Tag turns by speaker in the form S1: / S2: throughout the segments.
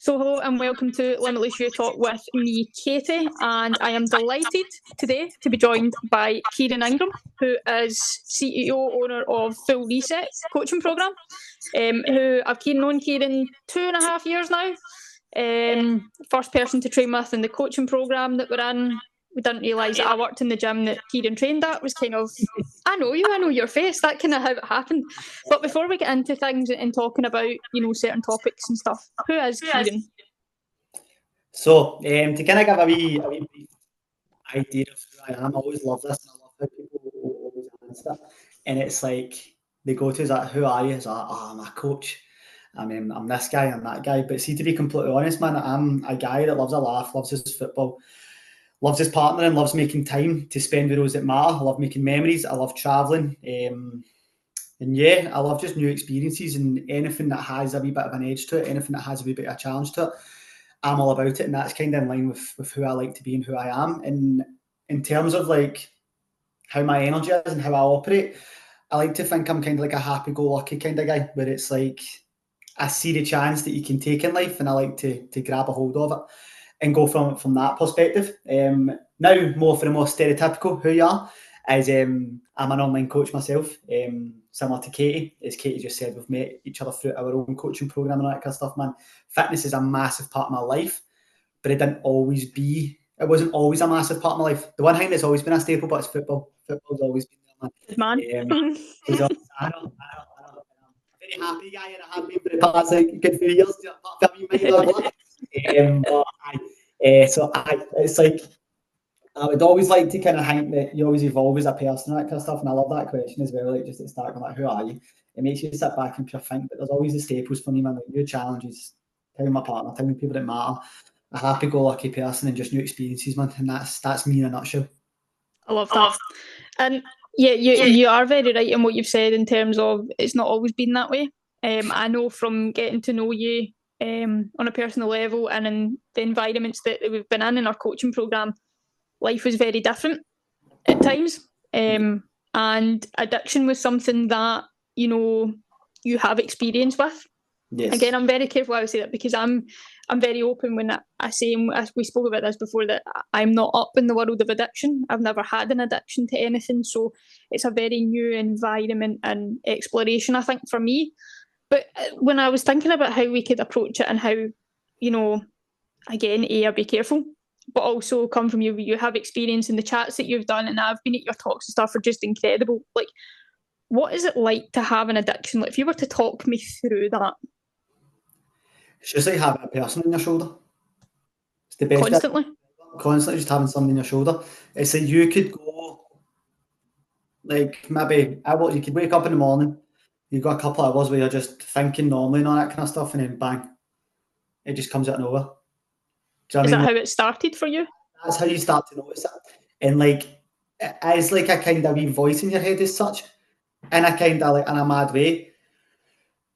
S1: So hello and welcome to Limitless You Talk with me, Katie, and I am delighted today to be joined by Kieran, who is CEO, owner of Full Reset coaching programme, who I've known Kieran 2.5 years now. First person to train with in the coaching programme that we're in. We didn't realise that I worked in the gym that Kieran trained at. It was kind of, I know you, I know your face. That kind of how it happened. But before we get into things and talking about, certain topics and stuff, who is Kieran?
S2: So, to kind of give a wee brief idea of who I am, I always love this, and I love how people always answer. And it's like, they go to, is that, who are you? It's like, oh, I'm a coach. I'm this guy, I'm that guy. But see, to be completely honest, man, I'm a guy that loves a laugh, loves his football, loves his partner, and loves making time to spend with those that matter. I love making memories. I love travelling. And yeah, I love just new experiences and anything that has a wee bit of an edge to it, anything that has a wee bit of a challenge to it. I'm all about it, and that's kind of in line with who I like to be and who I am. And in terms of like how my energy is and how I operate, I like to think I'm kind of like a happy-go-lucky kind of guy, where it's like I see the chance that you can take in life, and I like to grab a hold of it and go from that perspective. Now, more for the more stereotypical who you are, is I'm an online coach myself, similar to Katie. As Katie just said, we've met each other through our own coaching program and all that kind of stuff, man. Fitness is a massive part of my life, but it wasn't always a massive part of my life. The one thing that's always been a staple, but it's football. Football's always been there, man. I'm a very happy guy, and I have been for the past good few years. It's like, I would always like to kind of hint that you always evolve as a person and that kind of stuff, and I love that question as well, like just at the start, like, who are you? It makes you sit back and think, but there's always the staples for me, man, like new challenges, telling my partner, telling people that matter, a happy-go-lucky person, and just new experiences, man, and that's me in a nutshell.
S1: I love that. And yeah, you are very right in what you've said in terms of it's not always been that way. I know from getting to know you on a personal level and in the environments that we've been in our coaching programme, life was very different at times. And addiction was something that, you have experience with. Yes. Again, I'm very careful how I say that, because I'm very open when I say, and we spoke about this before, that I'm not up in the world of addiction. I've never had an addiction to anything, so it's a very new environment and exploration, I think, for me. But when I was thinking about how we could approach it and how, again, I'll be careful, but also come from you. You have experience in the chats that you've done, and I've been at your talks and stuff are just incredible. Like, what is it like to have an addiction? Like, if you were to talk me through that.
S2: It's just like having a person on your shoulder. It's the best. Constantly just having something on your shoulder. It's like you could go, like, maybe you could wake up in the morning, you've got a couple of hours where you're just thinking normally and all that kind of stuff, and then bang, it just comes out of nowhere.
S1: Is that how it started for you?
S2: That's how you start to notice it. And like, it is like a kind of wee voice in your head as such, in a kind of like in a mad way.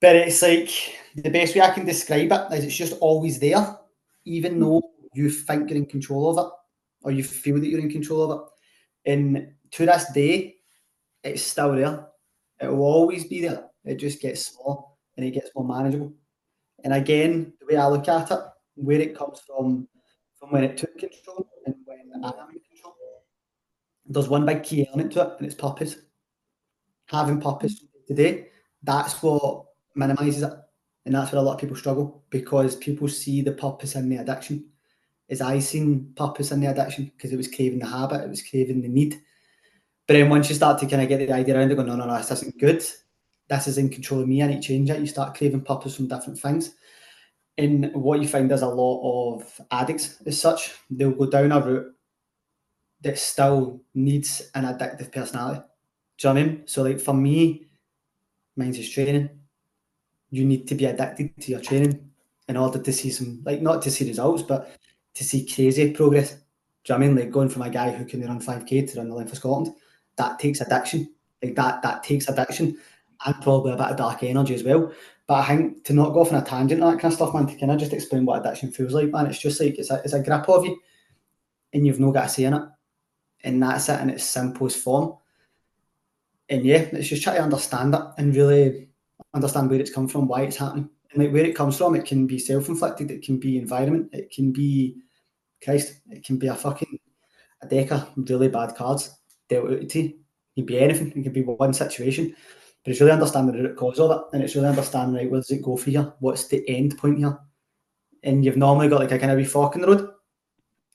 S2: But it's like, the best way I can describe it is it's just always there, even though you think you're in control of it, or you feel that you're in control of it. And to this day, it's still there. It will always be there. It just gets smaller and it gets more manageable. And again, the way I look at it, where it comes from when it took control and when I am in control, there's one big key element to it, and it's purpose. Having purpose today, that's what minimises it. And that's where a lot of people struggle, because people see the purpose in the addiction. As I seen purpose in the addiction, because it was craving the habit, it was craving the need. But then once you start to kind of get the idea around it, go, no, this isn't good. This is in control of me. I need to change it. You start craving purpose from different things. And what you find is a lot of addicts as such, they'll go down a route that still needs an addictive personality. Do you know what I mean? So like for me, mine's is training. You need to be addicted to your training in order to see some, like, not to see results, but to see crazy progress. Do you know what I mean? Like going from a guy who can run 5K to run the length of Scotland, that takes addiction. Like that takes addiction, and probably a bit of dark energy as well. But I think to not go off on a tangent and that kind of stuff, man, to kind of just explain what addiction feels like, man, it's just like it's a grip of you, and you've no got a say in it, and that's it in its simplest form. And yeah, it's just trying to understand it and really understand where it's come from, why it's happening, And like where it comes from, it can be self-inflicted, it can be environment, it can be it can be a deck of really bad cards dealt out to you. It can be anything, it can be one situation. But it's really understanding the root cause of it, and it's really understanding, right, where does it go for you? What's the end point here? And you've normally got like a kind of wee fork in the road.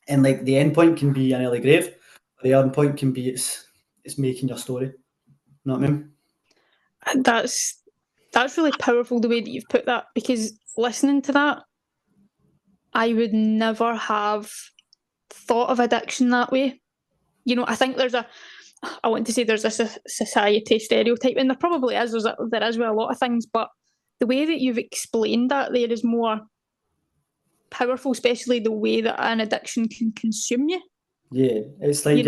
S2: And like the end point can be an early grave, the end point can be it's making your story. You know what I mean?
S1: That's really powerful the way that you've put that, because listening to that, I would never have thought of addiction that way. You know, I think there's a society stereotype, and there probably is. There is with a lot of things, but the way that you've explained that there is more powerful, especially the way that an addiction can consume you.
S2: Yeah, it's like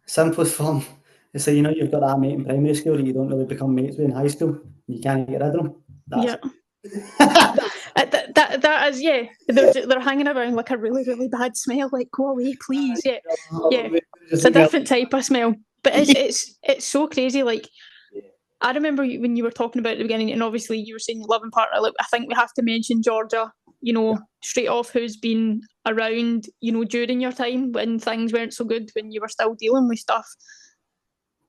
S2: simplest form. It's like, you know, you've got that mate in primary school that you don't really become mates with in high school. You can't get rid of them.
S1: That is, yeah. They're hanging around like a really, really bad smell. Like, go away, please. Yeah. It's a different type of smell, but it's so crazy. Like, I remember when you were talking about at the beginning, and obviously you were saying your loving partner. Like, I think we have to mention Georgia. You know, straight off, who's been around, you know, during your time when things weren't so good, when you were still dealing with stuff,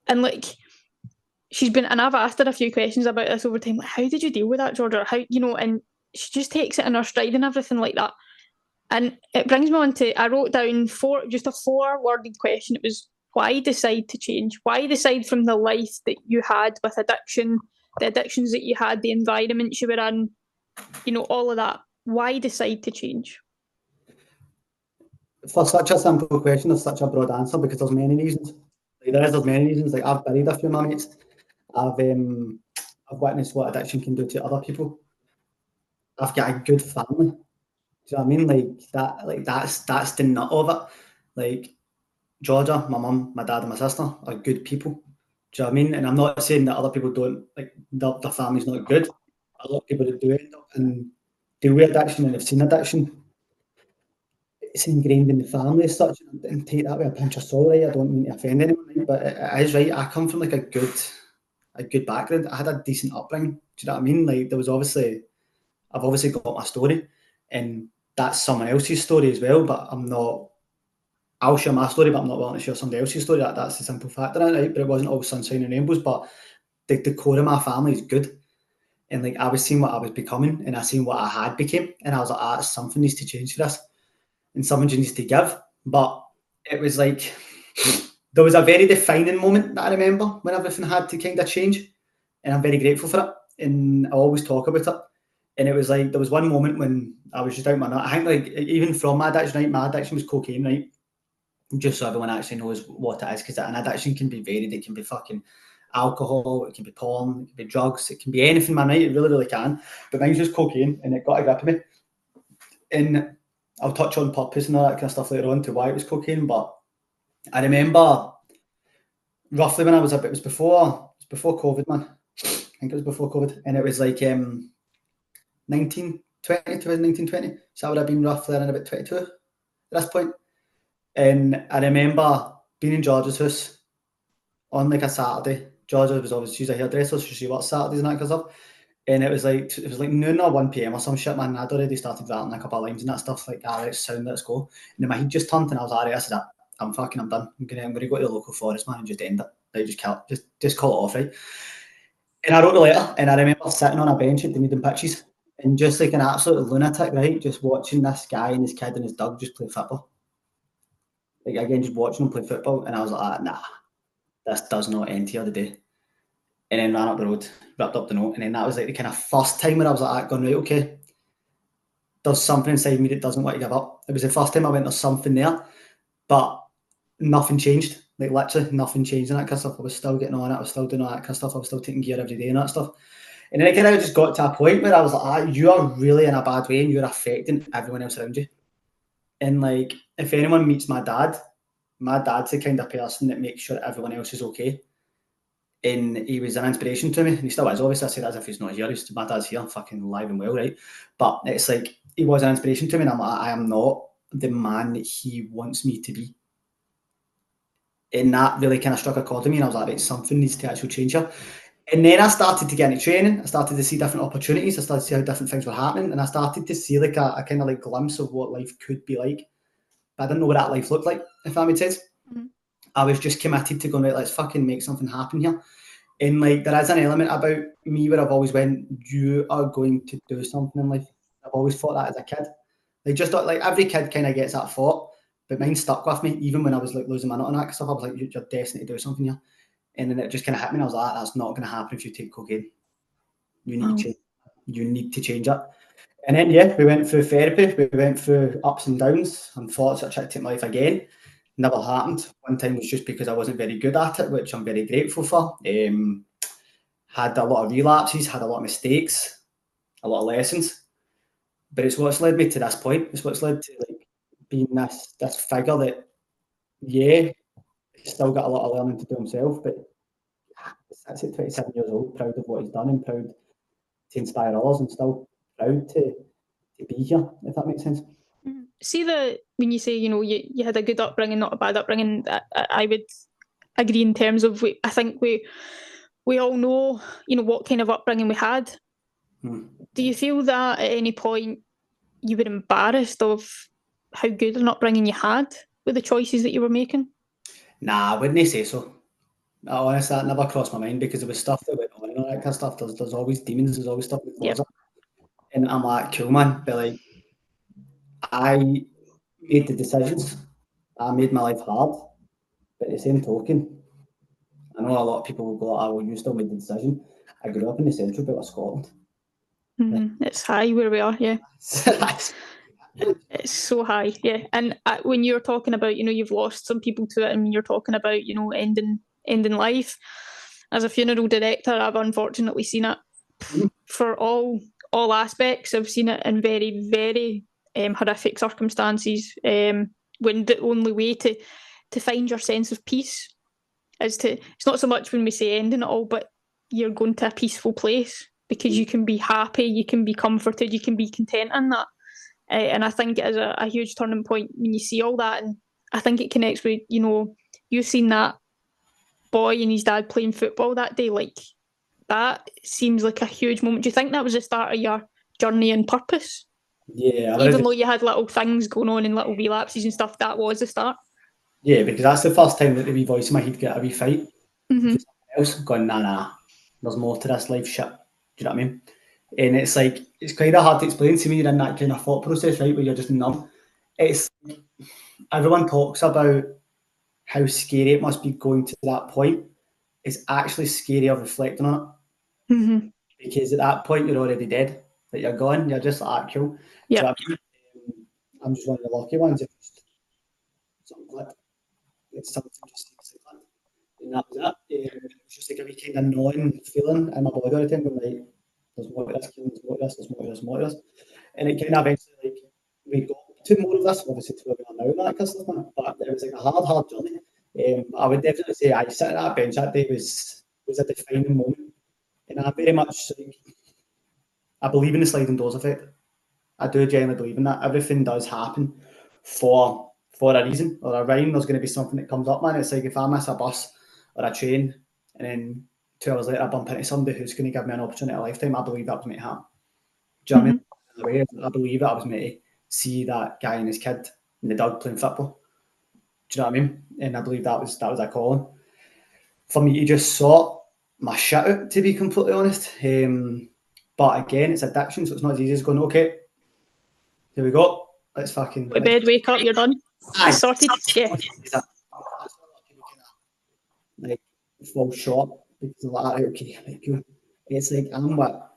S1: and like, she's been, and I've asked her a few questions about this over time. Like, how did you deal with that, Georgia? How, you know, and she just takes it in her stride and everything like that. And it brings me on to, I wrote down just a 4-worded question. It was, why decide to change? Why decide from the life that you had with addiction, the addictions that you had, the environments you were in, you know, all of that? Why decide to change?
S2: For such a simple question, there's such a broad answer because there's many reasons. Like, there's many reasons. Like, I've buried a few of my mates. I've witnessed what addiction can do to other people. I've got a good family. Do you know what I mean? That's the nut of it. Like, Georgia, my mum, my dad, and my sister are good people. Do you know what I mean? And I'm not saying that other people don't, like, their family's not good. A lot of people that do end up and deal with addiction and have seen addiction, it's ingrained in the family as such, and take that with a pinch of salt, right? I don't mean to offend anyone, but it is right. I come from like a good background. I had a decent upbringing. Do you know what I mean? Like, I've obviously got my story, and that's someone else's story as well. But I'll share my story, but I'm not willing to share somebody else's story. That's the simple fact of it, right? But it wasn't all sunshine and rainbows. But the core of my family is good. And like, I was seeing what I was becoming, and I seen what I had became, and I was like, something needs to change for this, and something needs to give. But it was like, there was a very defining moment that I remember when everything had to kind of change, and I'm very grateful for it, and I always talk about it. And it was like, there was one moment when I was just out my nut. I think, like, even from my addiction, right, my addiction was cocaine, right? Just so everyone actually knows what it is, because an addiction can be varied. It can be fucking alcohol, it can be porn, it can be drugs, it can be anything, man, right? It really, really can. But mine's just cocaine, and it got a grip of me. And I'll touch on purpose and all that kind of stuff later on to why it was cocaine. But I remember roughly when it was before COVID, man. I think it was before COVID, and it was like 2020. So I would have been roughly around about 22 at this point. And I remember being in George's house on like a Saturday. Georgia was obviously, she's a hairdresser, so she works Saturdays and that kind of stuff. And it was like noon or 1 p.m. or some shit, man. I'd already started writing a couple of lines and that stuff, like, let's go. And then my head just turned, and I was like, I said, I'm done. I'm gonna go to the local forest, man, and just end it. Like, just call it off, right? And I wrote the letter, and I remember sitting on a bench at Dunedin Pitches, and just like an absolute lunatic, right, just watching this guy and his kid and his dog just play football. Like, again, just watching them play football, and I was like, nah, this does not end here today. And then ran up the road, ripped up the note, and then that was like the kind of first time where I was like, going, right, okay, there's something inside me that doesn't want to give up. It was the first time I went, there's something there, but nothing changed. Like, literally nothing changed and that kind of stuff. I was still getting on it, I was still doing all that kind of stuff, I was still taking gear every day and that stuff. And then it kind of just got to a point where I was like, you are really in a bad way, and you're affecting everyone else around you. And like, if anyone meets my dad's the kind of person that makes sure everyone else is okay. And he was an inspiration to me, and he still is. Obviously, I say that as if he's not here. My dad's here, fucking alive and well, right? But it's like, he was an inspiration to me, and I'm like, I am not the man that he wants me to be. And that really kind of struck a chord with me, and I was like, right, something needs to actually change here. And then I started to get into training. I started to see different opportunities. I started to see how different things were happening. And I started to see like a kind of like glimpse of what life could be like. But I didn't know what that life looked like, if that made sense. Mm-hmm. I was just committed to going, right, let's fucking make something happen here. And like there is an element about me where I've always went, you are going to do something in life. I've always thought that as a kid. Like just like every kid kind of gets that thought, but mine stuck with me even when I was like losing my nut on that stuff. I was like, you're destined to do something here. And then it just kind of hit me and I was like, that's not going to happen if you take cocaine. You need to change. You need to change it. And then yeah, we went through therapy, we went through ups and downs and thoughts I tried to take my life again. Never happened. One time was just because I wasn't very good at it, which I'm very grateful for. Had a lot of relapses, had a lot of mistakes, a lot of lessons. But it's what's led me to this point. It's what's led to like being this figure that, yeah, he's still got a lot of learning to do himself, but that's at 27 years old, proud of what he's done and proud to inspire others and still proud to be here, if that makes sense.
S1: See when you say, you had a good upbringing, not a bad upbringing, I would agree in terms of, I think we all know, what kind of upbringing we had. Do you feel that at any point you were embarrassed of how good an upbringing you had with the choices that you were making?
S2: Nah, I wouldn't say so. Honestly, that never crossed my mind because there was stuff that went on and all that kind of stuff. There's always demons, there's always stuff that goes up. And I'm like, cool, man. But like, I made the decisions. I made my life hard. But at the same token, I know a lot of people will go, well, you still made the decision. I grew up in the central belt of Scotland.
S1: It's high where we are, yeah. It's so high, yeah. And when you're talking about, you've lost some people to it, and you're talking about, ending life. As a funeral director, I've unfortunately seen it for all aspects. I've seen it in very, very horrific circumstances. When the only way to find your sense of peace is it's not so much when we say ending it all, but you're going to a peaceful place because you can be happy, you can be comforted, you can be content in that. And I think it is a huge turning point when you see all that. And I think it connects with, you've seen that boy and his dad playing football that day. Like, that seems like a huge moment. Do you think that was the start of your journey and purpose?
S2: Yeah.
S1: Even though you had little things going on and little relapses and stuff, that was the start?
S2: Yeah, because that's the first time that the wee voice in my head got a wee fight. Someone else going, nah, there's more to this life shit. Do you know what I mean? And it's like, it's kind of hard to explain to me. You're in that kind of thought process, right, where you're just numb. It's everyone talks about how scary it must be going to that point. It's actually scarier reflecting on it. Because at that point, you're already dead. That you're gone. You're just like, cool.
S1: Yeah.
S2: I'm just one of the lucky ones. Something like it's something just like that. And that was it. It was just like a wee kind of gnawing feeling in my body all the time, going like, there's more to this, there's more to this, there's more to this, more to this. And it kind of eventually, like, we got to more of this, obviously, to where we are now, that kind of stuff, but it was like a hard journey. I would definitely say I sitting at that bench that day was a defining moment. And I very much, like, I believe in the sliding doors effect. I do genuinely believe in that. Everything does happen for a reason or a rhyme. There's going to be something that comes up, man. It's like if I miss a bus or a train and then 2 hours later I bump into somebody who's going to give me an opportunity at a lifetime, I believe that was meant to happen. Do you know what I mean? I believe that I was meant to see that guy and his kid in the dog playing football. Do you know what I mean? And I believe that was a calling. For me to just sort my shit out, to be completely honest. But again, it's addiction, so it's not as easy as going, okay, here we go. Let's fucking...
S1: Go to bed, wake up, you're done. It's sorted. Yeah.
S2: Like, fall short because of that. Okay, cool. It's like, I'm what,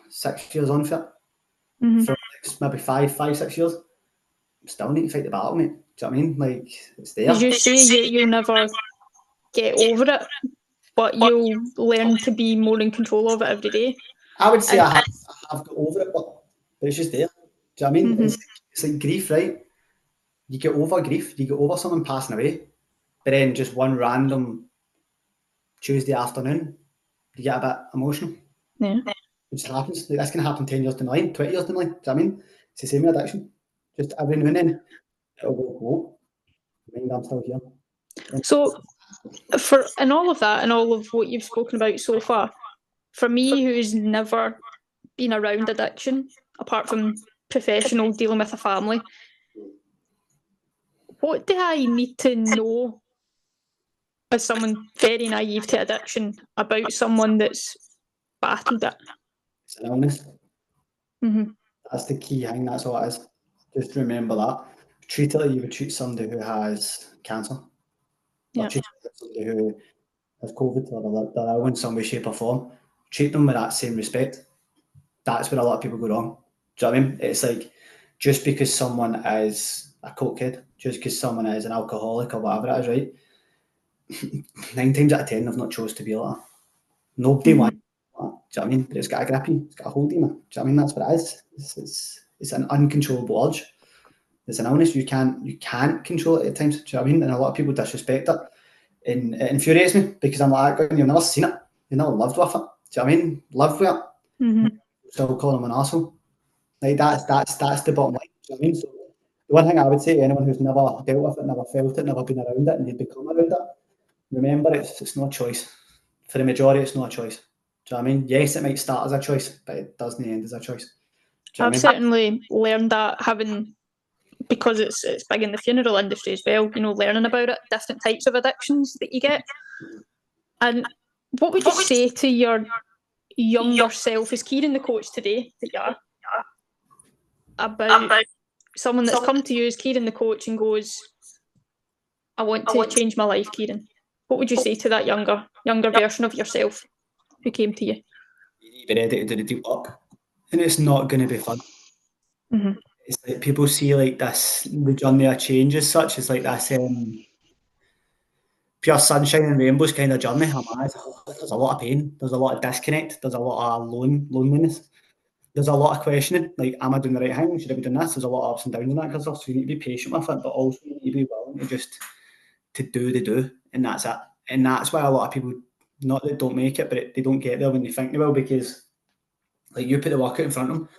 S2: 6 years on for it? For maybe 5, 6 years. I'm still need to fight the battle, mate. Do you know what I mean? Like, it's there.
S1: As you say, you'll never get over it, but you'll learn to be more in control of it every day.
S2: I would say I have got over it, but it's just there. Do you know what I mean? It's like grief, right? You get over grief, you get over someone passing away, but then just one random Tuesday afternoon, you get a bit emotional.
S1: Yeah.
S2: It just happens. Like, that's going to happen 10 years down the line, 20 years down the line. Do you know what I mean? It's the same with addiction. Just every now and then, it'll go, whoa, I mean, I'm still here.
S1: So, in all of that and all of what you've spoken about so far, for me, who's never been around addiction, apart from professional dealing with a family, what do I need to know as someone very naive to addiction about someone that's battled it?
S2: It's an illness.
S1: Mm-hmm.
S2: That's the key thing. That's all it is. Just remember that. Treat it like you would treat somebody who has cancer.
S1: Yeah.
S2: Or treat it like somebody who has COVID or they're ill in some way, shape, or form. Treat them with that same respect. That's where a lot of people go wrong. Do you know what I mean? It's like just because someone is a coke kid, just because someone is an alcoholic or whatever it is, right? 9 times out of 10, they've not chose to be like that. Nobody wants that. Do you know what I mean? But it's got a grip you, it's got a hold of you. Do you know what I mean? That's what it is. It's an uncontrollable urge. It's an illness. You can't control it at times. Do you know what I mean? And a lot of people disrespect it. And it infuriates me because I'm like, you've never seen it. You've never lived with it. Do you know what I mean? Lived with it.
S1: Mm-hmm.
S2: Still calling him an arsehole. Like that's the bottom line. Do you know what I mean? So the one thing I would say to anyone who's never dealt with it, never felt it, never been around it, and they've become around it, remember it's not a choice. For the majority, it's not a choice. Do you know what I mean? Yes, it might start as a choice, but it doesn't end as a choice.
S1: I've certainly learned that because it's big in the funeral industry as well, learning about it, different types of addictions that you get. And what would you say to your younger self, as Kieran the coach today that you are, about someone that's come to you as Kieran the coach and goes, I want to change my life, Kieran? What would you say to that younger version of yourself who came to you?
S2: You need to be ready to do the deep work, and it's not going to be fun.
S1: Mm-hmm.
S2: It's like people see like this, the journey of change as such. It's like this pure sunshine and rainbows kind of journey. There's a lot of pain. There's a lot of disconnect. There's a lot of loneliness. There's a lot of questioning. Like, am I doing the right thing? Should I be doing this? There's a lot of ups and downs in that kind of stuff. So you need to be patient with it, but also you need to be willing to just to do the do, and that's it. And that's why a lot of people, not that don't make it, but they don't get there when they think they will, because like you put the work out in front of them,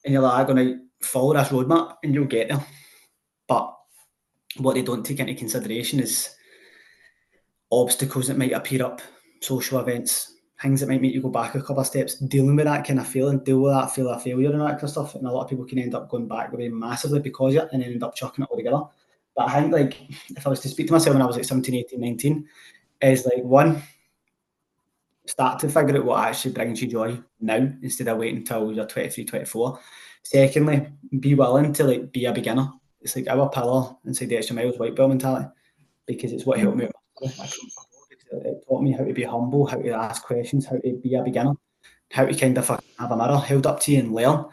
S2: and you're like, I'm going to follow this roadmap, and you'll get there. But what they don't take into consideration is obstacles that might appear up, social events, things that might make you go back a couple of steps, dealing with that kind of feeling, deal with that feel of failure and that kind of stuff. And a lot of people can end up going back away massively because of it and then end up chucking it all together. But I think, like, if I was to speak to myself when I was like 17, 18, 19, is like, one, start to figure out what actually brings you joy now instead of waiting until you're 23, 24. Secondly, be willing to like be a beginner. It's like our pillar inside the extra miles white belt mentality, because it's what helped me. It taught me how to be humble, how to ask questions, how to be a beginner, how to kind of have a mirror held up to you and learn.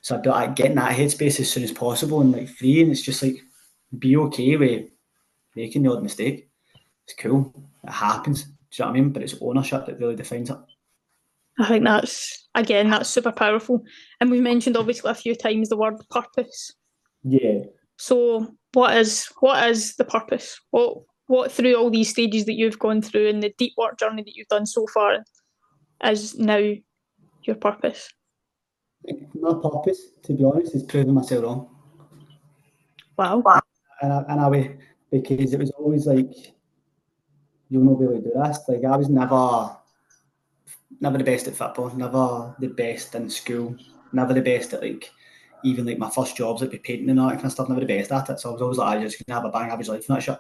S2: So I'd be like getting that headspace as soon as possible and like free, and it's just like be okay with making the odd mistake. It's cool. It happens. Do you know what I mean? But it's ownership that really defines it.
S1: I think that's super powerful. And we've mentioned obviously a few times the word purpose.
S2: Yeah.
S1: So what is the purpose? What through all these stages that you've gone through and the deep work journey that you've done so far is now your purpose?
S2: My purpose, to be honest, is proving myself wrong.
S1: Wow.
S2: In a way, because it was always like, you'll not be able to do this. Like, I was never the best at football, never the best in school, never the best at like even like my first jobs, like be painting and all that kind of stuff, never the best at it. So I was always like, I just gonna have a bang average life and that shit.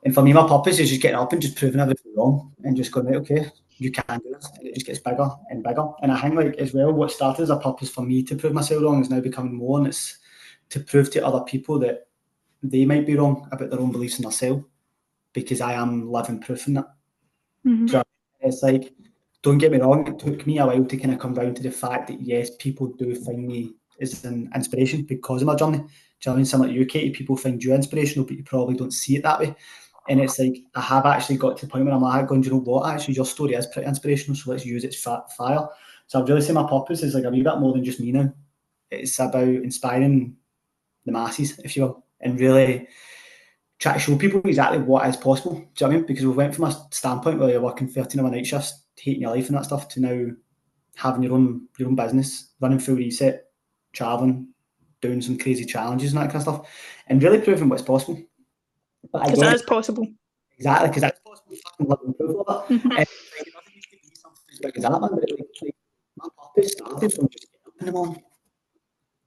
S2: And for me, my purpose is just getting up and just proving everything wrong and just going, right, okay, you can do this. And it just gets bigger and bigger. And I think like as well, what started as a purpose for me to prove myself wrong is now becoming more, and it's to prove to other people that they might be wrong about their own beliefs in themselves, because I am living proof in that.
S1: Mm-hmm.
S2: So it's like, don't get me wrong, it took me a while to kind of come down to the fact that yes, people do find me as an inspiration because of my journey. Do you know what I mean? Similar to you, Katie, people find you inspirational, but you probably don't see it that way. And it's like, I have actually got to the point where I'm like, going, do you know what? Actually, your story is pretty inspirational, so let's use its fire. So I've really seen my purpose is like a wee bit more than just me now. It's about inspiring the masses, if you will, and really try to show people exactly what is possible. Do you know what I mean? Because we went from a standpoint where you're working 13-hour night shifts, hating your life and that stuff, to now having your own business, running full reset, traveling, doing some crazy challenges and that kind of stuff, and really proving what's possible.
S1: Because that is possible.
S2: Exactly, because that's possible. Fucking living proof of it.
S1: Mm-hmm.
S2: It doesn't need to be something big as that, man. But like my purpose started from just getting up in the morning.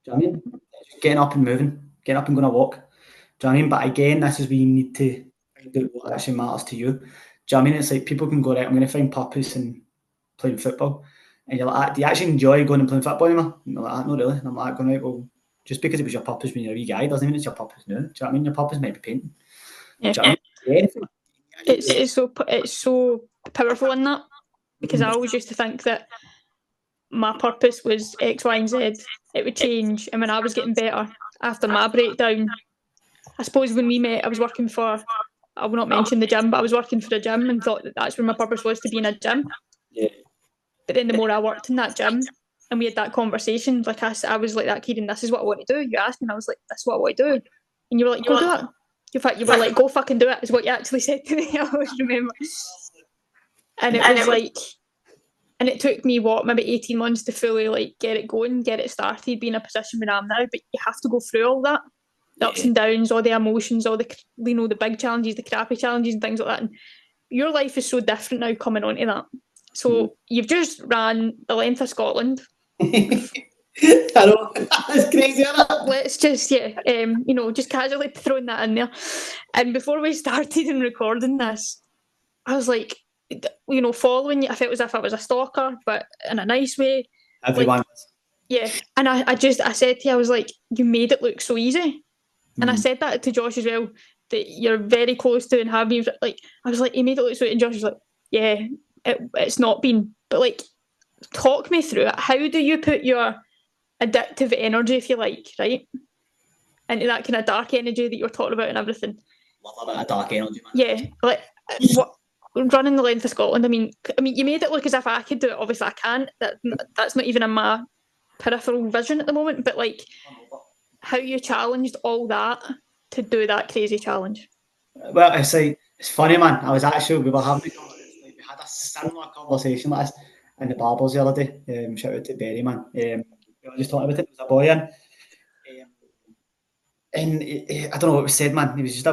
S2: Do you know what I mean? Just getting up and moving, getting up and going a walk. Do you know what I mean? But again, this is where you need to find out what actually matters to you. Do you know what I mean? It's like people can go, right, I'm going to find purpose in playing football. And you're like, do you actually enjoy going and playing football anymore? And you're like, not really. And I'm like, going, right, well, just because it was your purpose when you're a wee guy doesn't mean it's your purpose now. Do you know what I mean? Your purpose might be painting.
S1: Yeah.
S2: Do you know what I mean? Anything.
S1: It's so powerful in that, because I always used to think that my purpose was X, Y, and Z. It would change, and when I was getting better after my breakdown, I suppose when we met, I was working for, I will not mention the gym, but I was working for a gym and thought that that's where my purpose was, to be in a gym.
S2: Yeah.
S1: But then the more I worked in that gym and we had that conversation, like I was like that, Kieran, this is what I want to do. You asked me and I was like, that's what I want to do. And you were like, go do it. In fact, you were like, go fucking do it, is what you actually said to me. I always remember. And it was like, and it took me, maybe 18 months to fully like get it going, get it started, be in a position where I am now. But you have to go through all that. The ups and downs, all the emotions, all the, the big challenges, the crappy challenges and things like that. And your life is so different now coming onto that. So you've just ran the length of Scotland.
S2: I know, that's crazy, isn't it?
S1: Let's just, just casually throwing that in there. And before we started and recording this, I was like, following you, I felt as if I was a stalker, but in a nice way.
S2: Everyone.
S1: Like, yeah. And I said to you, I was like, you made it look so easy. And I said that to Josh as well, that you're very close to and have been. Like, I was like, he made it look so, and Josh was like, yeah, it's not been. But like, talk me through it. How do you put your addictive energy, if you like, right, into that kind of dark energy that you're talking about and everything?
S2: Love a bit of dark energy, man.
S1: Yeah, like what running the length of Scotland. I mean, you made it look as if I could do it. Obviously, I can't. That's not even in my peripheral vision at the moment. But like, how you challenged all that to do that crazy challenge.
S2: Well, it's funny, man. We were having we had a similar conversation like this in the barbers the other day. Shout out to Berry, man. We were just talking about it. There was a boy in, and I don't know what was said, man. It was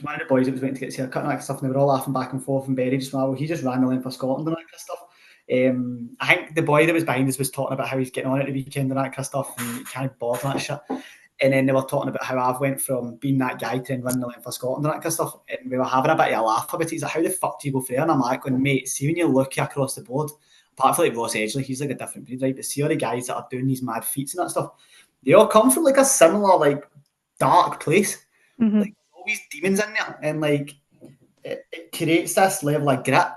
S2: one of the boys that was waiting to get his haircut and that stuff, and they were all laughing back and forth. And Berry just went, well, he just ran the length of Scotland and that kind of stuff. I think the boy that was behind us was talking about how he's getting on at the weekend and that kind of stuff, and he can't bother that shit. And then they were talking about how I've went from being that guy to running the length of Scotland and that kind of stuff. And we were having a bit of a laugh about it. He's like, how the fuck do you go for there? And I'm like, going, mate, see when you look across the board, apart from like Ross Edgley, he's like a different breed, right? But see all the guys that are doing these mad feats and that stuff, they all come from like a similar, like, dark place.
S1: Mm-hmm.
S2: Like, always demons in there. And like, it creates this level of grit.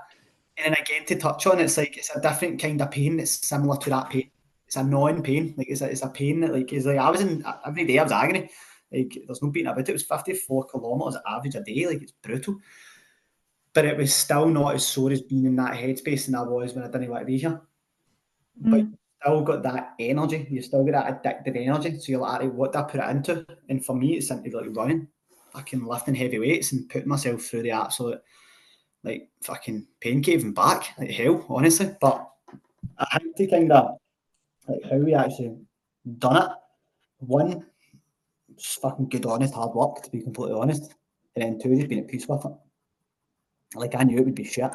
S2: And then again, to touch on, it's like, it's a different kind of pain that's similar to that pain. It's a gnawing pain. Like it's a pain that like is like I was in every day. I was agony. Like there's no beating about it. It was 54 kilometers average a day. Like it's brutal. But it was still not as sore as being in that headspace than I was when I didn't want to be here. But you still got that energy. You still got that addictive energy. So you're like, what do I put it into? And for me, it's simply like running, fucking lifting heavy weights and putting myself through the absolute like fucking pain cave and back, like hell, honestly. But I had to kind of like how we actually done it. One, just fucking good, honest, hard work, to be completely honest. And then two, just being at peace with it. Like, I knew it would be shit.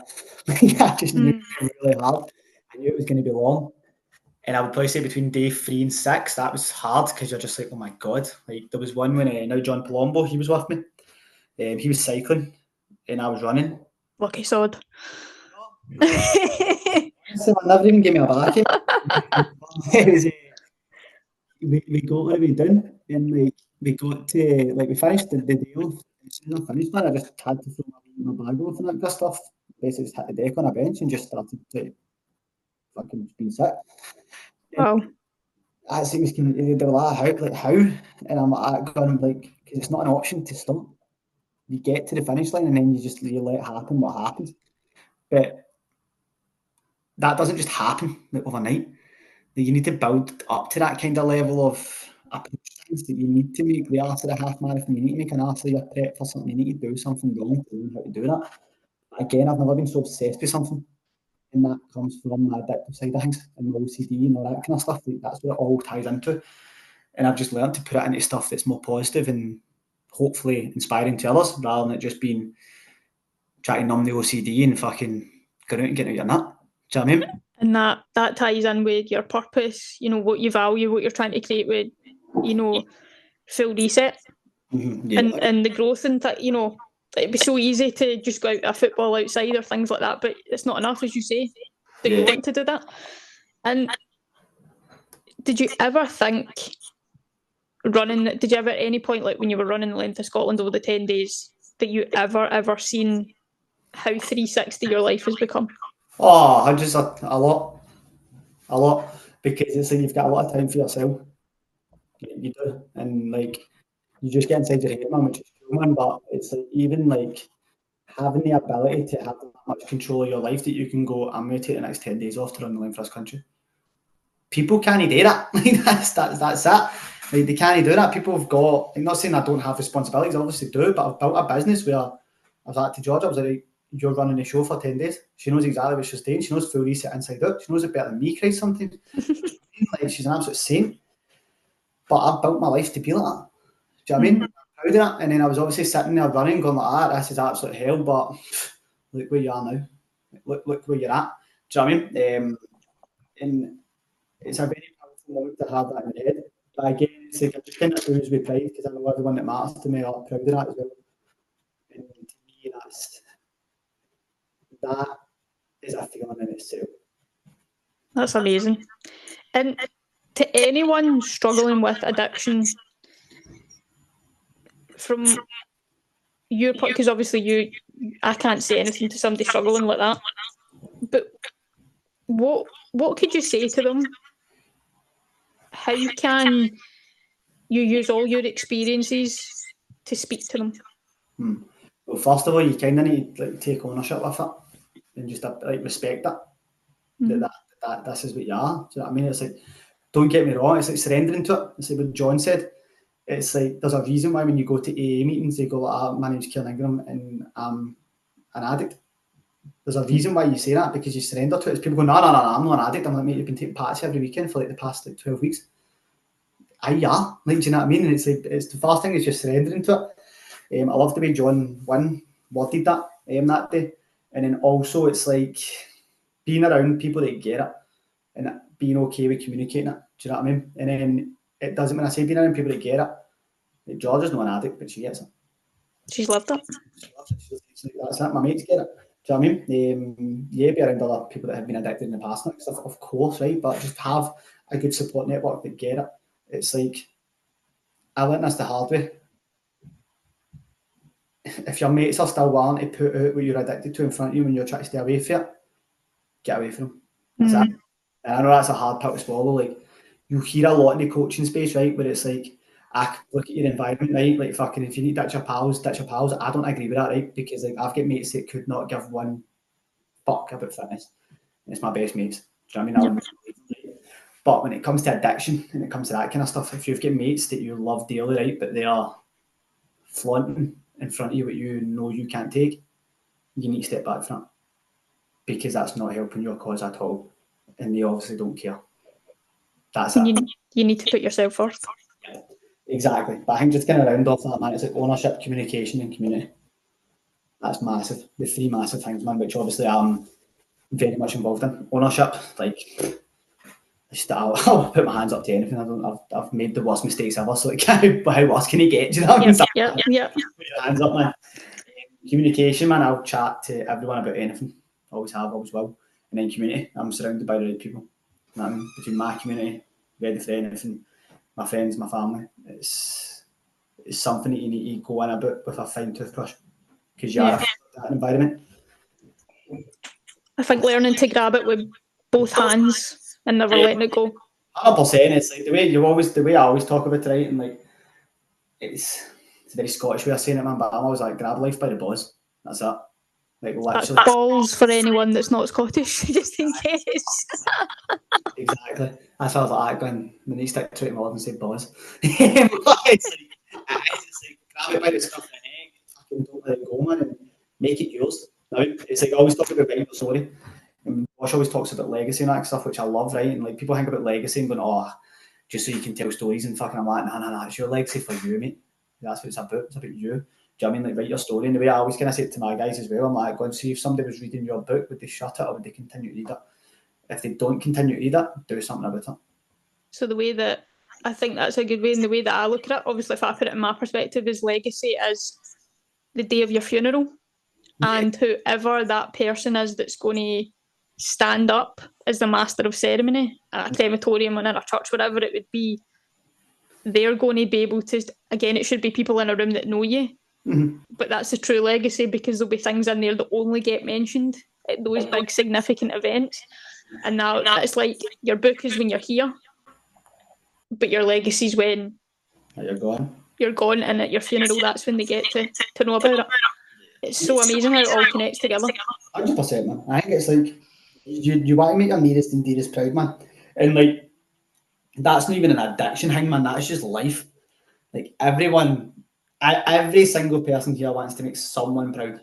S2: I just knew it would be really hard. I knew it was going to be long. And I would probably say between day 3 and 6, that was hard because you're just like, oh my God. Like, there was one when now John Palombo, he was with me. He was cycling and I was running.
S1: Lucky sod.
S2: So I never even gave me a back. It was, we got what we done, and like we got to like we finished the deal. As soon as I finished that, I just had to throw my bag off and that kind of stuff. Basically, just hit the deck on a bench and just started to fucking being sick.
S1: Wow.
S2: As it was kind of, they were like, how? And I'm going like, because it's not an option to stop. You get to the finish line and then you let it happen what happens. But that doesn't just happen like overnight. You need to build up to that kind of level of approach that you need to make the arse of the half marathon. You need to make an arse of your prep for something. You need to do something wrong to learn how to do that. Again, I've never been so obsessed with something, and that comes from my addictive side of things and my OCD and all that kind of stuff. Like, that's what it all ties into. And I've just learned to put it into stuff that's more positive and hopefully inspiring to others, rather than it just being trying to numb the OCD and fucking going out and getting out your nut. Do you know what I mean?
S1: And that ties in with your purpose, you know, what you value, what you're trying to create with, you know, Full Reset.
S2: Yeah.
S1: And the growth and you know, it'd be so easy to just go out to a football outside or things like that, but it's not enough, as you say, that you want to do that. And did you ever think did you ever at any point, like when you were running the length of Scotland over the 10 days, that you ever seen how 360 your life has become?
S2: Oh, hundreds, a lot, because it's like you've got a lot of time for yourself. You do, and like you just get inside your head, man, which is cool, man. But it's like even like having the ability to have that much control of your life that you can go, I'm going to take the next 10 days off to run the length of this country. People can't do that. Like that's it. Like they can't do that. People have got. I'm not saying I don't have responsibilities. I obviously do, but I've built a business where I was like to George. I was like, "You're running the show for 10 days." She knows exactly what she's doing. She knows Full Reset inside out. She knows it better than me, Christ, sometimes. Like she's an absolute saint. But I've built my life to be like that. Do you know what I mean? I'm proud of that. And then I was obviously sitting there running, going like, "Ah, this is absolute hell." But look where you are now. Look where you're at. Do you know what I mean? And it's a very powerful moment to have that in your head. But again, it's like I just kind of ooze with pride because I know everyone that matters to me are proud of that as well. And to me, that is a feeling in itself.
S1: That's amazing. And to anyone struggling with addiction, from your point, because obviously I can't say anything to somebody struggling like that, but what could you say to them? How can you use all your experiences to speak to them?
S2: Well, first of all, you kind of need to like take ownership of it and just like respect it. That this is what you are. Do you know what I mean? It's like, don't get me wrong, it's like surrendering to it. It's like what John said. It's like there's a reason why when you go to AA meetings, they go like, "My name's Kieran and I'm an addict." There's a reason why you say that, because you surrender to it. It's people go, no, I'm not an addict. I'm like, mate, you've been taking parties every weekend for like the past like 12 weeks. Yeah. Like, do you know what I mean? And it's like, it's the first thing is just surrendering to it. I love the way John Wynn worded that day. And then also it's like being around people that get it and being okay with communicating it. Do you know what I mean? And then it doesn't, when I say being around people that get it, like Georgia's not an addict, but she gets it.
S1: She's loved it.
S2: That's it, my mates get it. Do you know what I mean? Yeah, be around other people that have been addicted in the past and stuff, of course, right? But just have a good support network that get it. It's like, I learned this the hard way. If your mates are still willing to put out what you're addicted to in front of you when you're trying to stay away from it, get away from them. That's it. And I know that's a hard pill to swallow. Like, you hear a lot in the coaching space, right? Where it's like, look at your environment, right? Like, fucking, if you need to ditch your pals, ditch your pals. I don't agree with that, right? Because like I've got mates that could not give one fuck about fitness. And it's my best mates. Do you know what I mean? But when it comes to addiction and it comes to that kind of stuff, if you've got mates that you love dearly, right, but they are flaunting in front of you what you know you can't take, you need to step back from it, because that's not helping your cause at all. And they obviously don't care. That's it.
S1: You need to put yourself first.
S2: Yeah, exactly. But I think just kind of round off that, man, it's like ownership, communication, and community. That's massive. The three massive things, man, which obviously I'm very much involved in. Ownership, like, I'll put my hands up to anything. I've made the worst mistakes ever, so how worse can you get? Do you know what I mean?
S1: Yeah.
S2: Put your hands up, man. Communication, man. I'll chat to everyone about anything. Always have, always will. And then community. I'm surrounded by the right people. You know what I mean? Between my community, ready for anything, my friends, my family. It's something that you need to go in about with a fine toothbrush, because you are that environment.
S1: I think learning to grab it with both hands and never letting it go.
S2: 100%. It's like the way I always talk about it, right? And like, it's a very Scottish way of saying it, man. But I'm always like, grab life by the balls. That's it. Like, literally.
S1: That's balls for anyone that's not Scottish, just in case.
S2: Exactly. That's how I was like, going, when they stick to it more than say balls. It's like, grab it by the scruff of the neck, fucking don't let it go, man, and make it yours. Now, it's like, I always talk about writing a story. And Josh always talks about legacy and that stuff, which I love, right? And like, people think about legacy and going, oh, just so you can tell stories and fucking, I'm like, nah, it's your legacy for you, mate. That's what it's about. It's about you. Do you know what I mean? Like, write your story. And the way I always kind of say it to my guys as well, I'm like, go and see if somebody was reading your book, would they shut it or would they continue to read it? if they don't continue to read it, do something about it.
S1: So the way that I think that's a good way, and the way that I look at it, obviously if I put it in my perspective, is legacy is the day of your funeral. And whoever that person is that's going to stand up as the master of ceremony at a crematorium or in a church, whatever it would be, they're going to be able to, again, it should be people in a room that know you, but that's the true legacy, because there'll be things in there that only get mentioned at those big significant events. And now it's like your book is when you're here, but your legacy's when you're gone, and at your funeral that's when they get to know about it. It's so amazing how it all connects together.
S2: 100%, man. I think it's like you want to make your nearest and dearest proud, man. And like that's not even an addiction thing, man. That's just life. Like every single person here wants to make someone proud.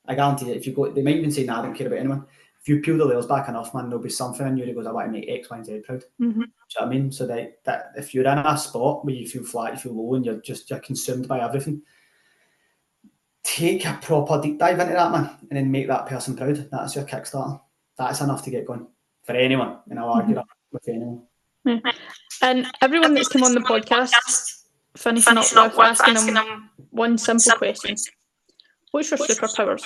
S2: I guarantee it. If you go, they might even say, "Nah, I don't care about anyone." If you peel the layers back enough, man, there'll be something in you that goes, "I want to make X, Y, and Z proud." Do you know what I mean? So that if you're in a spot where you feel flat, you feel low, and you're consumed by everything, take a proper deep dive into that, man, and then make that person proud. That's your Kickstarter. That's enough to get going for anyone, and I'll argue that with anyone.
S1: Yeah. And everyone that's come on the podcast, finishing up with asking them one simple question. What's your superpowers?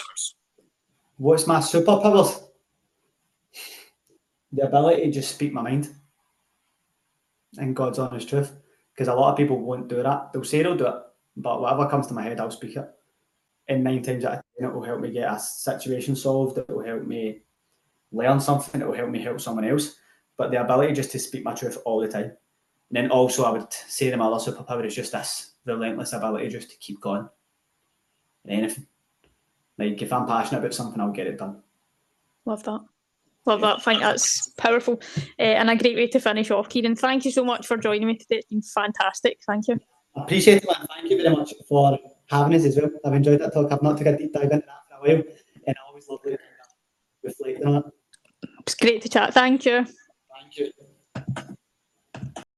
S2: What's my superpowers? The ability to just speak my mind. In God's honest truth. Because a lot of people won't do that. They'll say they'll do it, but whatever comes to my head, I'll speak it. And 9 times out of 10, it will help me get a situation solved. It will help me learn something. It will help me help someone else. But the ability just to speak my truth all the time. And then also I would say the other superpower is just this relentless ability just to keep going. Anything. Like if I'm passionate about something, I'll get it done.
S1: Love that. Love that. I think that's powerful and a great way to finish off. Kieran, thank you so much for joining me today. It's been fantastic. Thank you.
S2: I appreciate it, man. Thank you very much for having us as well. I've enjoyed that talk. I've not took a deep dive into that for a while, and I always love to reflect on it.
S1: It's great to chat. Thank you.
S2: Thank you.